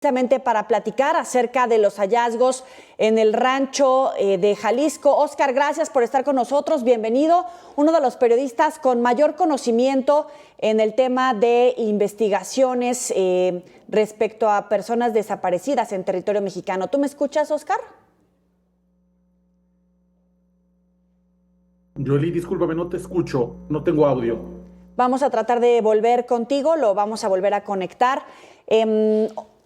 Precisamente para platicar acerca de los hallazgos en el rancho de Jalisco. Óscar, gracias por estar con nosotros. Bienvenido, uno de los periodistas con mayor conocimiento en el tema de investigaciones respecto a personas desaparecidas en territorio mexicano. ¿Tú me escuchas, Óscar? Yoli, discúlpame, no te escucho, no tengo audio. Vamos a tratar de volver contigo, lo vamos a volver a conectar.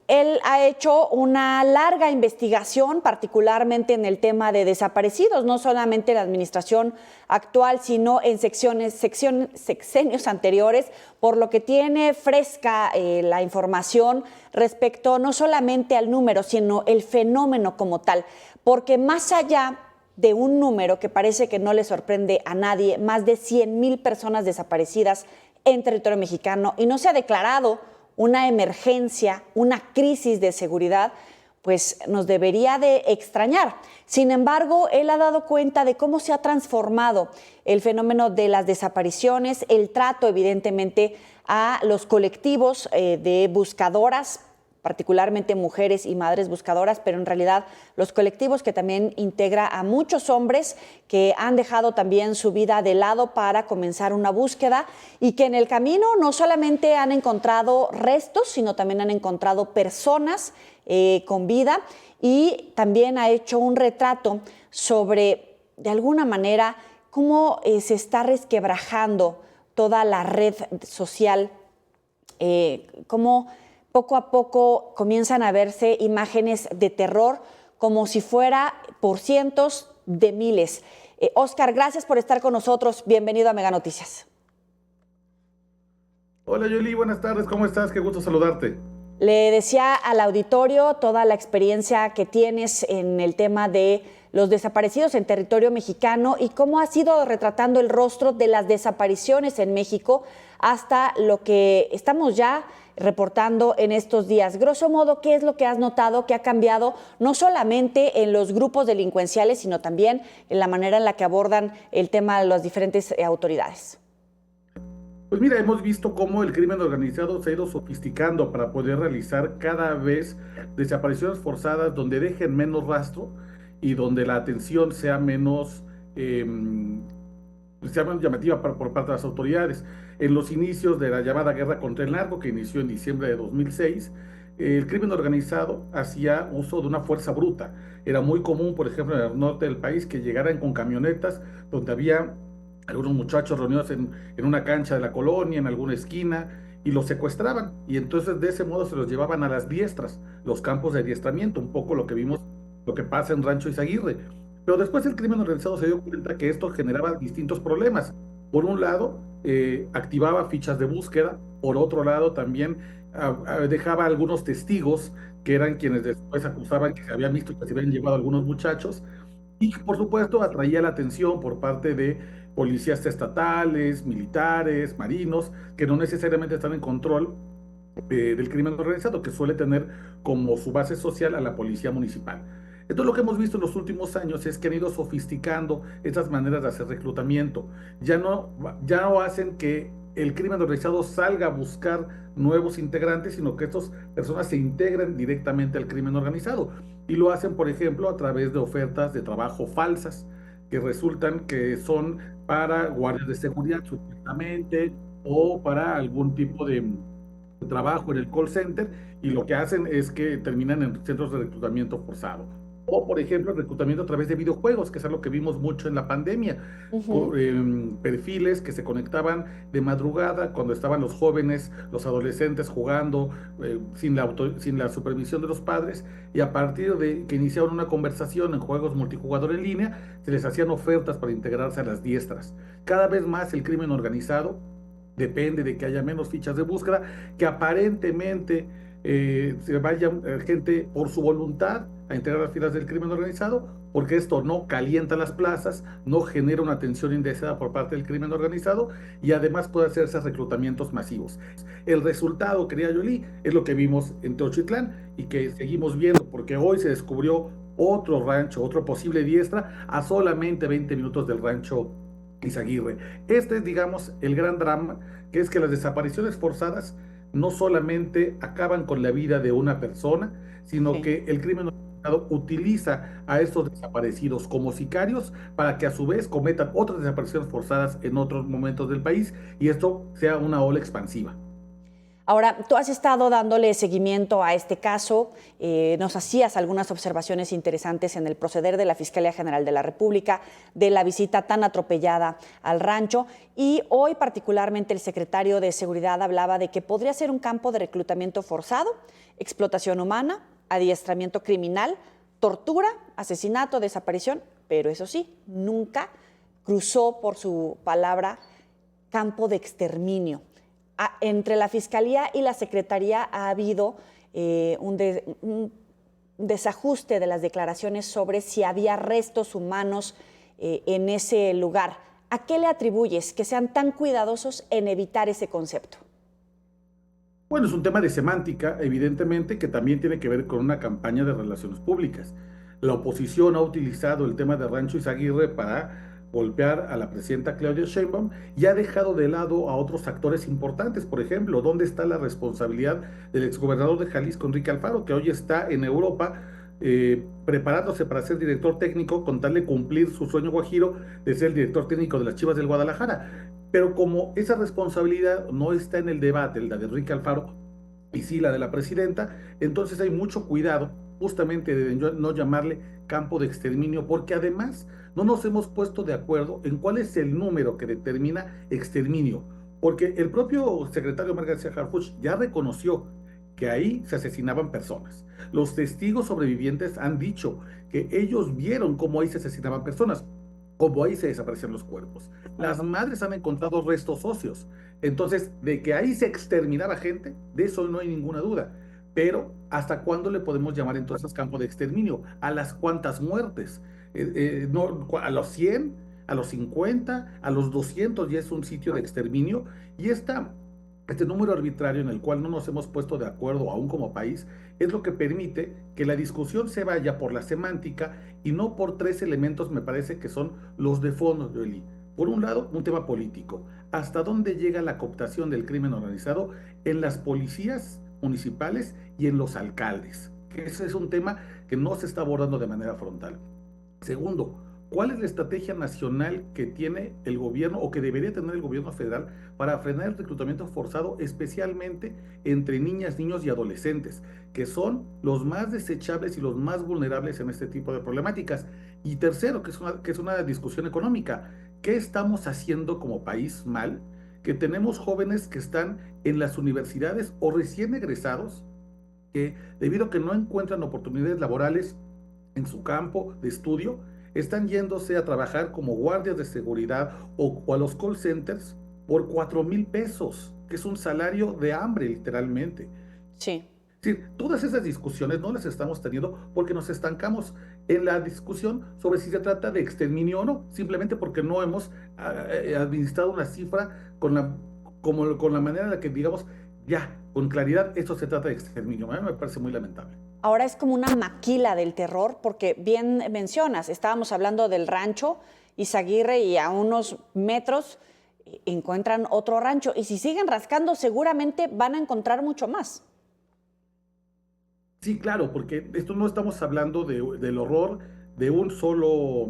Él ha hecho una larga investigación, particularmente en el tema de desaparecidos, no solamente en la administración actual, sino en sexenios anteriores, por lo que tiene fresca la información respecto no solamente al número, sino el fenómeno como tal, porque más allá de un número que parece que no le sorprende a nadie, más de 100,000 personas desaparecidas en territorio mexicano, y no se ha declarado una emergencia, una crisis de seguridad, pues nos debería de extrañar. Sin embargo, él ha dado cuenta de cómo se ha transformado el fenómeno de las desapariciones, el trato evidentemente a los colectivos de buscadoras, particularmente mujeres y madres buscadoras, pero en realidad los colectivos que también integra a muchos hombres que han dejado también su vida de lado para comenzar una búsqueda y que en el camino no solamente han encontrado restos, sino también han encontrado personas con vida, y también ha hecho un retrato sobre, de alguna manera, cómo se está resquebrajando toda la red social, cómo poco a poco comienzan a verse imágenes de terror como si fuera por cientos de miles. Óscar, gracias por estar con nosotros. Bienvenido a Mega Noticias. Hola Yoli, buenas tardes, ¿cómo estás? Qué gusto saludarte. Le decía al auditorio toda la experiencia que tienes en el tema de los desaparecidos en territorio mexicano y cómo has ido retratando el rostro de las desapariciones en México hasta lo que estamos ya reportando en estos días. Grosso modo, ¿qué es lo que has notado que ha cambiado no solamente en los grupos delincuenciales, sino también en la manera en la que abordan el tema de las diferentes autoridades? Pues mira, hemos visto cómo el crimen organizado se ha ido sofisticando para poder realizar cada vez desapariciones forzadas donde dejen menos rastro y donde la atención sea menos llamativa por parte de las autoridades. En los inicios de la llamada guerra contra el narco, que inició en diciembre de 2006, el crimen organizado hacía uso de una fuerza bruta. Era muy común, por ejemplo, en el norte del país, que llegaran con camionetas donde había algunos muchachos reunidos en una cancha de la colonia, en alguna esquina, y los secuestraban. Y entonces de ese modo se los llevaban a las diestras, los campos de adiestramiento, un poco lo que vimos, lo que pasa en Rancho Izaguirre. Pero después el crimen organizado se dio cuenta que esto generaba distintos problemas. Por un lado, activaba fichas de búsqueda; por otro lado, también dejaba algunos testigos que eran quienes después acusaban que se habían visto que se habían llevado a algunos muchachos, y por supuesto atraía la atención por parte de policías estatales, militares, marinos, que no necesariamente están en control del crimen organizado, que suele tener como su base social a la policía municipal. Entonces lo que hemos visto en los últimos años es que han ido sofisticando estas maneras de hacer reclutamiento. Ya no hacen que el crimen organizado salga a buscar nuevos integrantes, sino que estas personas se integran directamente al crimen organizado. Y lo hacen, por ejemplo, a través de ofertas de trabajo falsas, que resultan que son para guardias de seguridad, supuestamente, o para algún tipo de trabajo en el call center, y lo que hacen es que terminan en centros de reclutamiento forzado. O, por ejemplo, el reclutamiento a través de videojuegos, que es algo que vimos mucho en la pandemia. Perfiles que se conectaban de madrugada cuando estaban los jóvenes, los adolescentes jugando sin la supervisión de los padres, y a partir de que iniciaron una conversación en juegos multijugador en línea, se les hacían ofertas para integrarse a las diestras. Cada vez más el crimen organizado depende de que haya menos fichas de búsqueda, que aparentemente se vaya gente por su voluntad a integrar las filas del crimen organizado, porque esto no calienta las plazas, no genera una atención indeseada por parte del crimen organizado, y además puede hacerse reclutamientos masivos. El resultado, querida Yoli, es lo que vimos en Teochitlán y que seguimos viendo, porque hoy se descubrió otro rancho, otro posible diestra, a solamente 20 minutos del rancho Izaguirre. Este es, digamos, el gran drama, que es que las desapariciones forzadas no solamente acaban con la vida de una persona, sino Sí. que el crimen organizado utiliza a estos desaparecidos como sicarios para que a su vez cometan otras desapariciones forzadas en otros momentos del país y esto sea una ola expansiva. Ahora, tú has estado dándole seguimiento a este caso, nos hacías algunas observaciones interesantes en el proceder de la Fiscalía General de la República, de la visita tan atropellada al rancho, y hoy particularmente el secretario de Seguridad hablaba de que podría ser un campo de reclutamiento forzado, explotación humana, adiestramiento criminal, tortura, asesinato, desaparición, pero eso sí, nunca cruzó por su palabra campo de exterminio. Entre la Fiscalía y la Secretaría ha habido un desajuste de las declaraciones sobre si había restos humanos en ese lugar. ¿A qué le atribuyes que sean tan cuidadosos en evitar ese concepto? Bueno, es un tema de semántica, evidentemente, que también tiene que ver con una campaña de relaciones públicas. La oposición ha utilizado el tema de Rancho Izaguirre para golpear a la presidenta Claudia Sheinbaum y ha dejado de lado a otros actores importantes. Por ejemplo, ¿dónde está la responsabilidad del exgobernador de Jalisco, Enrique Alfaro, que hoy está en Europa preparándose para ser director técnico con tal de cumplir su sueño guajiro de ser el director técnico de las Chivas del Guadalajara? Pero como esa responsabilidad no está en el debate, la de Enrique Alfaro y sí la de la presidenta, entonces hay mucho cuidado justamente de no llamarle campo de exterminio, porque además no nos hemos puesto de acuerdo en cuál es el número que determina exterminio, porque el propio secretario Omar García Harfuch ya reconoció que ahí se asesinaban personas. Los testigos sobrevivientes han dicho que ellos vieron cómo ahí se asesinaban personas, cómo ahí se desaparecían los cuerpos. Las madres han encontrado restos óseos. Entonces, de que ahí se exterminaba gente, de eso no hay ninguna duda. Pero, ¿hasta cuándo le podemos llamar entonces campo de exterminio? ¿A las cuantas muertes? No, ¿a los 100? ¿A los 50? ¿A los 200 ya es un sitio de exterminio? Y este número arbitrario en el cual no nos hemos puesto de acuerdo aún como país es lo que permite que la discusión se vaya por la semántica y no por tres elementos, me parece que son los de fondo, Joely. Por un lado, un tema político. ¿Hasta dónde llega la cooptación del crimen organizado en las policías municipales y en los alcaldes? Que ese es un tema que no se está abordando de manera frontal. Segundo, ¿cuál es la estrategia nacional que tiene el gobierno o que debería tener el gobierno federal para frenar el reclutamiento forzado, especialmente entre niñas, niños y adolescentes, que son los más desechables y los más vulnerables en este tipo de problemáticas? Y tercero, que es una discusión económica. ¿Qué estamos haciendo como país mal? Que tenemos jóvenes que están en las universidades o recién egresados, que debido a que no encuentran oportunidades laborales en su campo de estudio, están yéndose a trabajar como guardias de seguridad o a los call centers por 4,000 pesos, que es un salario de hambre literalmente. Sí. Es decir, todas esas discusiones no las estamos teniendo porque nos estancamos en la discusión sobre si se trata de exterminio o no, simplemente porque no hemos administrado una cifra con la manera en la que digamos, ya, con claridad, esto se trata de exterminio. A mí me parece muy lamentable. Ahora es como una maquila del terror, porque bien mencionas, estábamos hablando del rancho Izaguirre y a unos metros encuentran otro rancho. Y si siguen rascando, seguramente van a encontrar mucho más. Sí, claro, porque esto no estamos hablando del horror de un solo,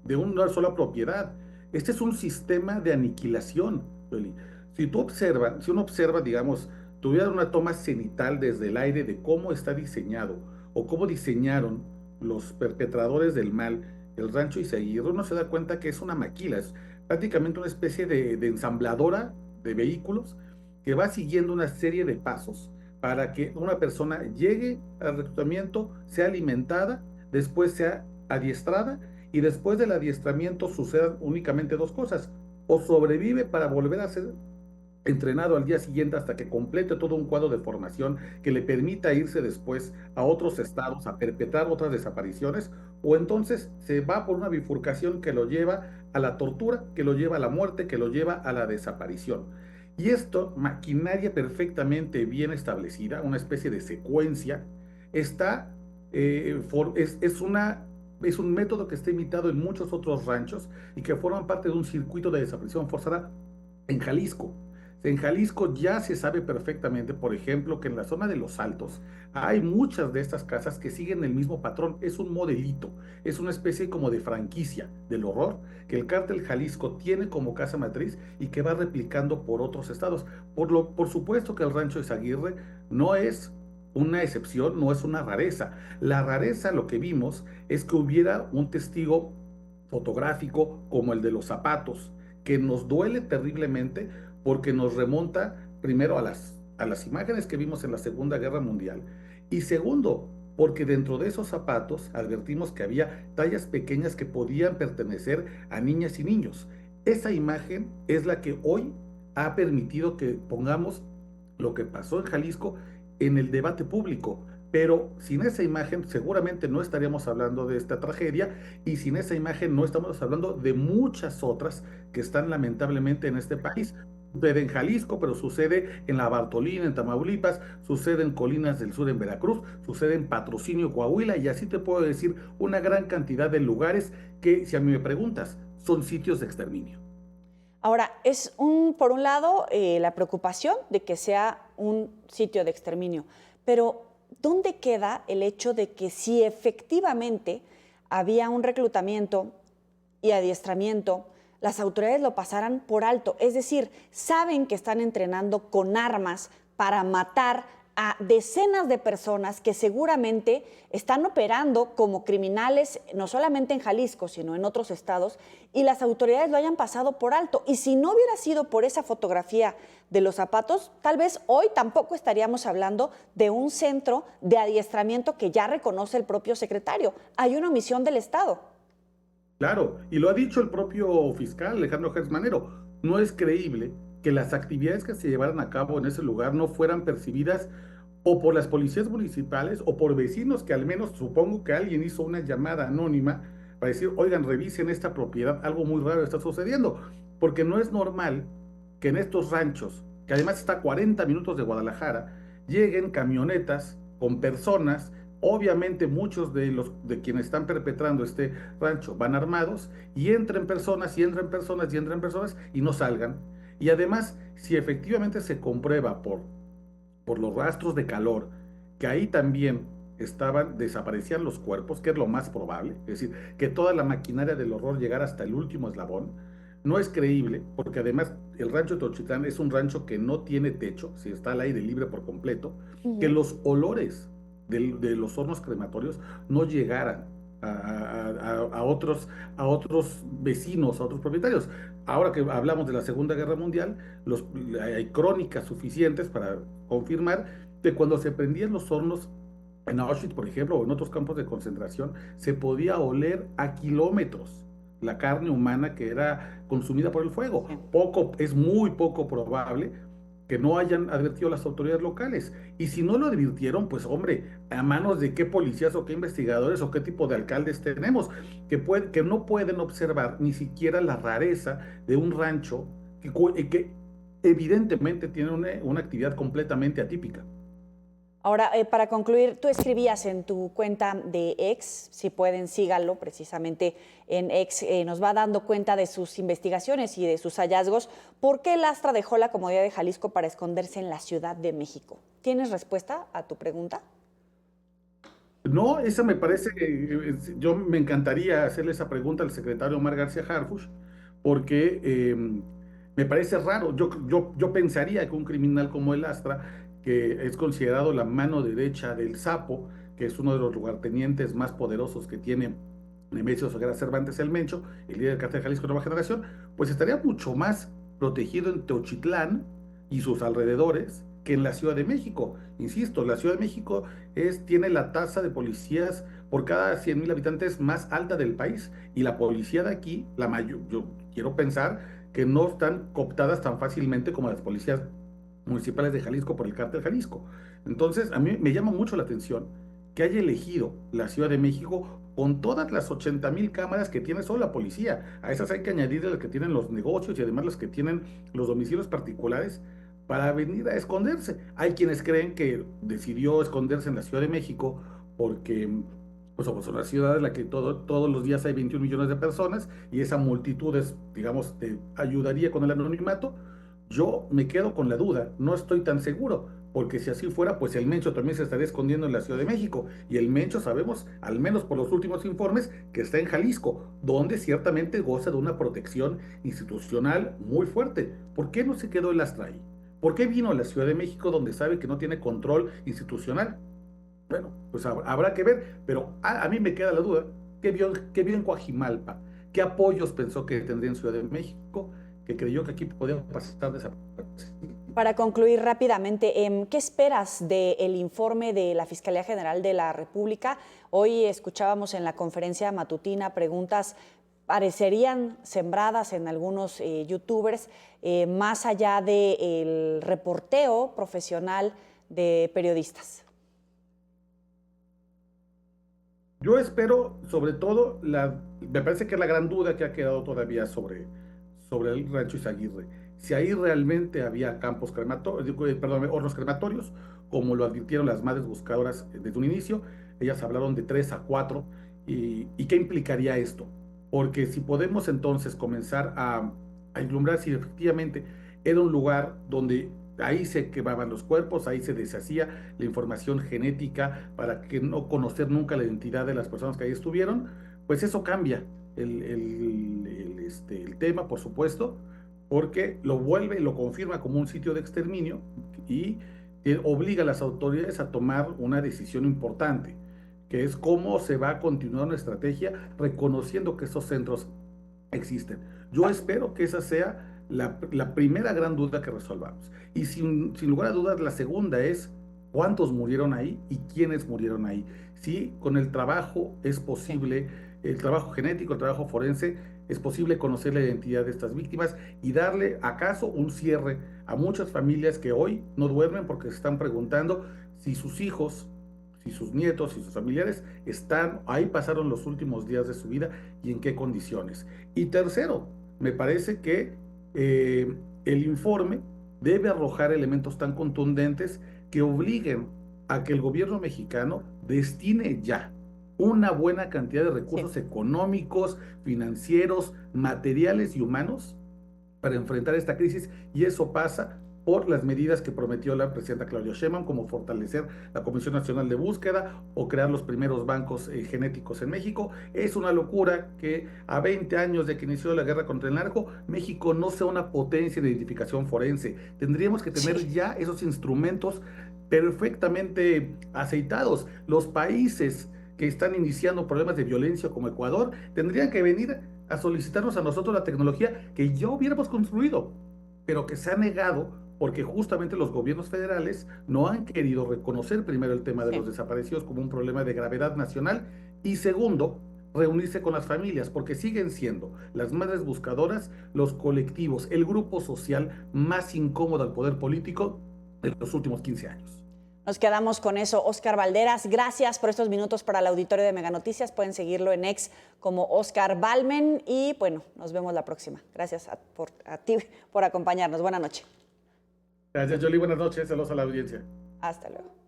de una sola propiedad. Este es un sistema de aniquilación, Yoli. Si uno observa, digamos, tuviera una toma cenital desde el aire de cómo está diseñado o cómo diseñaron los perpetradores del mal el rancho Izaguirre, uno se da cuenta que es una maquila, es prácticamente una especie de ensambladora de vehículos que va siguiendo una serie de pasos para que una persona llegue al reclutamiento, sea alimentada, después sea adiestrada y después del adiestramiento sucedan únicamente dos cosas. O sobrevive para volver a ser entrenado al día siguiente hasta que complete todo un cuadro de formación que le permita irse después a otros estados a perpetrar otras desapariciones, o entonces se va por una bifurcación que lo lleva a la tortura, que lo lleva a la muerte, que lo lleva a la desaparición. Y esto, maquinaria perfectamente bien establecida, una especie de secuencia, está, es un método que está imitado en muchos otros ranchos y que forman parte de un circuito de desaparición forzada en Jalisco. En Jalisco ya se sabe perfectamente, por ejemplo, que en la zona de Los Altos hay muchas de estas casas que siguen el mismo patrón. Es un modelito, es una especie como de franquicia del horror que el cártel Jalisco tiene como casa matriz y que va replicando por otros estados. Por supuesto que el Rancho de Izaguirre no es una excepción, no es una rareza. La rareza, lo que vimos, es que hubiera un testigo fotográfico como el de los zapatos, que nos duele terriblemente porque nos remonta primero a las imágenes que vimos en la Segunda Guerra Mundial y segundo, porque dentro de esos zapatos advertimos que había tallas pequeñas que podían pertenecer a niñas y niños. Esa imagen es la que hoy ha permitido que pongamos lo que pasó en Jalisco en el debate público. Pero sin esa imagen seguramente no estaríamos hablando de esta tragedia y sin esa imagen no estamos hablando de muchas otras que están lamentablemente en este país. Sucede en Jalisco, pero sucede en La Bartolina, en Tamaulipas, sucede en Colinas del Sur, en Veracruz, sucede en Patrocinio, Coahuila, y así te puedo decir una gran cantidad de lugares que, si a mí me preguntas, son sitios de exterminio. Ahora, por un lado, la preocupación de que sea un sitio de exterminio, pero ¿dónde queda el hecho de que si efectivamente había un reclutamiento y adiestramiento, las autoridades lo pasaran por alto? Es decir, saben que están entrenando con armas para matar a decenas de personas que seguramente están operando como criminales, no solamente en Jalisco, sino en otros estados, y las autoridades lo hayan pasado por alto. Y si no hubiera sido por esa fotografía de los zapatos, tal vez hoy tampoco estaríamos hablando de un centro de adiestramiento que ya reconoce el propio secretario. Hay una omisión del Estado. Claro, y lo ha dicho el propio fiscal Alejandro Gertz Manero, no es creíble que las actividades que se llevaran a cabo en ese lugar no fueran percibidas o por las policías municipales o por vecinos que al menos supongo que alguien hizo una llamada anónima para decir, oigan, revisen esta propiedad, algo muy raro está sucediendo, porque no es normal que en estos ranchos, que además está a 40 minutos de Guadalajara, lleguen camionetas con personas. Obviamente muchos de quienes están perpetrando este rancho van armados y entren personas y entren personas y entren personas y no salgan. Y además, si efectivamente se comprueba por los rastros de calor, que ahí también desaparecían los cuerpos, que es lo más probable, es decir, que toda la maquinaria del horror llegara hasta el último eslabón, no es creíble, porque además el rancho de Tochitlán es un rancho que no tiene techo, si está al aire libre por completo, que los olores de los hornos crematorios no llegaran a otros vecinos, a otros propietarios. Ahora que hablamos de la Segunda Guerra Mundial, hay crónicas suficientes para confirmar que cuando se prendían los hornos en Auschwitz, por ejemplo, o en otros campos de concentración, se podía oler a kilómetros la carne humana que era consumida por el fuego. Es muy poco probable que no hayan advertido las autoridades locales. Y si no lo advirtieron, pues hombre, a manos de qué policías o qué investigadores o qué tipo de alcaldes tenemos, que no pueden observar ni siquiera la rareza de un rancho que evidentemente tiene una actividad completamente atípica. Ahora, para concluir, tú escribías en tu cuenta de X, si pueden síganlo, precisamente en X nos va dando cuenta de sus investigaciones y de sus hallazgos. ¿Por qué el Astra dejó la comodidad de Jalisco para esconderse en la Ciudad de México? ¿Tienes respuesta a tu pregunta? No, esa me parece, yo me encantaría hacerle esa pregunta al secretario Omar García Harfuch, porque me parece raro. Yo pensaría que un criminal como el Astra, que es considerado la mano derecha del Sapo, que es uno de los lugartenientes más poderosos que tiene Nemesio Ceguera Cervantes el Mencho, el líder del Cártel de Jalisco Nueva Generación, pues estaría mucho más protegido en Teochitlán y sus alrededores que en la Ciudad de México. Insisto, la Ciudad de México tiene la tasa de policías por cada 100,000 habitantes más alta del país y la policía de aquí, yo quiero pensar que no están cooptadas tan fácilmente como las policías municipales de Jalisco por el Cártel Jalisco. Entonces, a mí me llama mucho la atención que haya elegido la Ciudad de México con todas las 80,000 cámaras que tiene solo la policía. A esas hay que añadir las que tienen los negocios y además las que tienen los domicilios particulares para venir a esconderse. Hay quienes creen que decidió esconderse en la Ciudad de México porque pues, somos una ciudad en la que todos los días hay 21 millones de personas y esa multitud digamos, te ayudaría con el anonimato. Yo me quedo con la duda, no estoy tan seguro, porque si así fuera, pues el Mencho también se estaría escondiendo en la Ciudad de México. Y el Mencho sabemos, al menos por los últimos informes, que está en Jalisco, donde ciertamente goza de una protección institucional muy fuerte. ¿Por qué no se quedó el Astra ahí? ¿Por qué vino a la Ciudad de México donde sabe que no tiene control institucional? Bueno, pues habrá que ver, pero a mí me queda la duda, qué vio en Coajimalpa? ¿Qué apoyos pensó que tendría en Ciudad de México? Que creyó que aquí podía pasar desapercibido. Para concluir rápidamente, ¿qué esperas del informe de la Fiscalía General de la República? Hoy escuchábamos en la conferencia matutina preguntas parecerían sembradas en algunos youtubers, más allá del reporteo profesional de periodistas. Yo espero, sobre todo, me parece que es la gran duda que ha quedado todavía sobre el Rancho Izaguirre. Si ahí realmente había campos crematorios, perdón, hornos crematorios, como lo advirtieron las madres buscadoras desde un inicio, ellas hablaron de 3 a 4, y ¿qué implicaría esto? Porque si podemos entonces comenzar a vislumbrar si efectivamente era un lugar donde ahí se quemaban los cuerpos, ahí se deshacía la información genética para que no conocer nunca la identidad de las personas que ahí estuvieron, pues eso cambia el tema, por supuesto, porque lo vuelve y lo confirma como un sitio de exterminio y obliga a las autoridades a tomar una decisión importante, que es cómo se va a continuar una estrategia reconociendo que esos centros existen. Yo espero que esa sea la primera gran duda que resolvamos. Y sin lugar a dudas, la segunda es cuántos murieron ahí y quiénes murieron ahí. Si con el trabajo es posible, el trabajo genético, el trabajo forense, es posible conocer la identidad de estas víctimas y darle acaso un cierre a muchas familias que hoy no duermen porque se están preguntando si sus hijos, si sus nietos, si sus familiares están ahí, pasaron los últimos días de su vida y en qué condiciones. Y tercero, me parece que el informe debe arrojar elementos tan contundentes que obliguen a que el gobierno mexicano destine ya una buena cantidad de recursos económicos, financieros, materiales y humanos para enfrentar esta crisis, y eso pasa por las medidas que prometió la presidenta Claudia Sheinbaum, como fortalecer la Comisión Nacional de Búsqueda o crear los primeros bancos genéticos en México. Es una locura que a 20 años de que inició la guerra contra el narco, México no sea una potencia de identificación forense. Tendríamos que tener ya esos instrumentos perfectamente aceitados. Los países que están iniciando problemas de violencia como Ecuador tendrían que venir a solicitarnos a nosotros la tecnología que ya hubiéramos construido, pero que se ha negado porque justamente los gobiernos federales no han querido reconocer primero el tema de los desaparecidos como un problema de gravedad nacional y segundo, reunirse con las familias, porque siguen siendo las madres buscadoras, los colectivos, el grupo social más incómodo al poder político de los últimos 15 años. Nos quedamos con eso. Óscar Valderas, gracias por estos minutos para el auditorio de Mega Noticias. Pueden seguirlo en X como Óscar Balmen y bueno, nos vemos la próxima. Gracias a ti por acompañarnos. Buenas noches. Gracias, Jolie. Buenas noches. Saludos a la audiencia. Hasta luego.